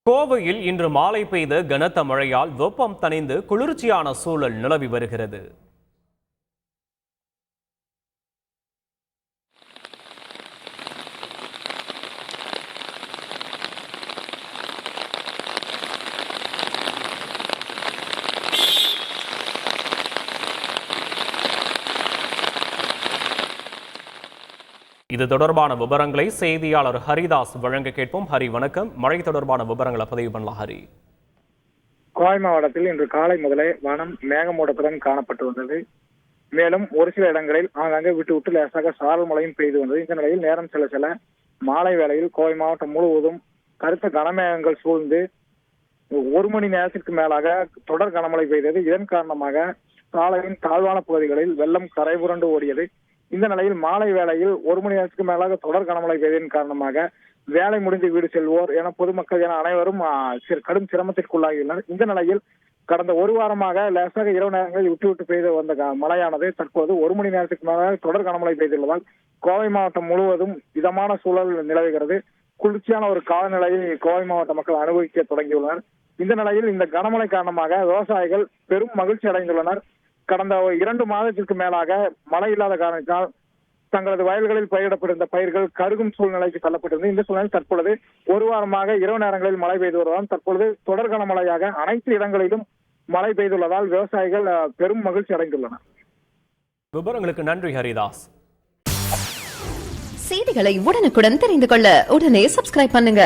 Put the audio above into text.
கோவையில் இன்று மாலை பெய்த கனத்த மழையால் வெப்பம் தணிந்து குளிர்ச்சியான சூழல் நிலவி வருகிறது. இது தொடர்பான விவரங்களை செய்தியாளர் ஹரிதாஸ் வழங்க கேட்போம். ஹரி, வணக்கம். மழை தொடர்பான விவரங்களை பதிவு பண்ணலாம். ஹரி, கோவை மாவட்டத்தில் இன்று காலை முதலே வானம் மேகமூட்டத்துடன் காணப்பட்டு வந்தது. மேலும் ஒரு சில இடங்களில் ஆங்காங்கே விட்டு விட்டு லேசாக சாரல் மழையும் பெய்து வந்தது. இந்த நிலையில் நேரம் செல்ல செல்ல மாலை வேளையில் கோவை மாவட்டம் முழுவதும் கருத்த கனமேகங்கள் சூழ்ந்து 1 மணி நேரத்திற்கு மேலாக தொடர் கனமழை பெய்தது. இதன் காரணமாக சாலையின் தாழ்வான பகுதிகளில் வெள்ளம் கரை புரண்டு ஓடியது. இந்த நிலையில் மாலை வேளையில் 1 மணி நேரத்துக்கு மேலாக தொடர் கனமழை பெய்ததன் காரணமாக வேலை முடிந்து வீடு செல்வோர் என பொதுமக்கள் என அனைவரும் கடும் சிரமத்திற்குள்ளாகியுள்ளனர். இந்த நிலையில் கடந்த ஒரு வாரமாக லேசாக இரவு நேரங்களில் விட்டு விட்டு பெய்து வந்த மழையானது தற்போது 1 மணி நேரத்துக்கு மேலாக தொடர் கனமழை பெய்துள்ளதால் கோவை மாவட்டம் முழுவதும் இதமான சூழல் நிலவுகிறது. குளிர்ச்சியான ஒரு காலநிலையை கோவை மாவட்ட மக்கள் அனுபவிக்க தொடங்கியுள்ளனர். இந்த நிலையில் இந்த கனமழை காரணமாக விவசாயிகள் பெரும் மகிழ்ச்சி அடைந்துள்ளனர். கடந்த 2 மாதத்திற்கு மேலாக மழை இல்லாத காரணத்தினால் தங்களது வயல்களில் பயிரிடப்பட்டிருந்த பயிர்கள் கருகும் சூழ்நிலைக்கு தள்ளப்பட்டிருந்தது. இந்த சூழ்நிலை தற்பொழுது ஒரு வாரமாக இரவு நேரங்களில் மழை பெய்து வருவதால் தற்பொழுது தொடர் கனமழையாக அனைத்து இடங்களிலும் மழை பெய்துள்ளதால் விவசாயிகள் பெரும் மகிழ்ச்சி அடைந்துள்ளனர். விவரங்களுக்கு நன்றி ஹரிதாஸ். செய்திகளை உடனுக்குடன் தெரிந்து கொள்ள உடனே சப்ஸ்கிரைப் பண்ணுங்க.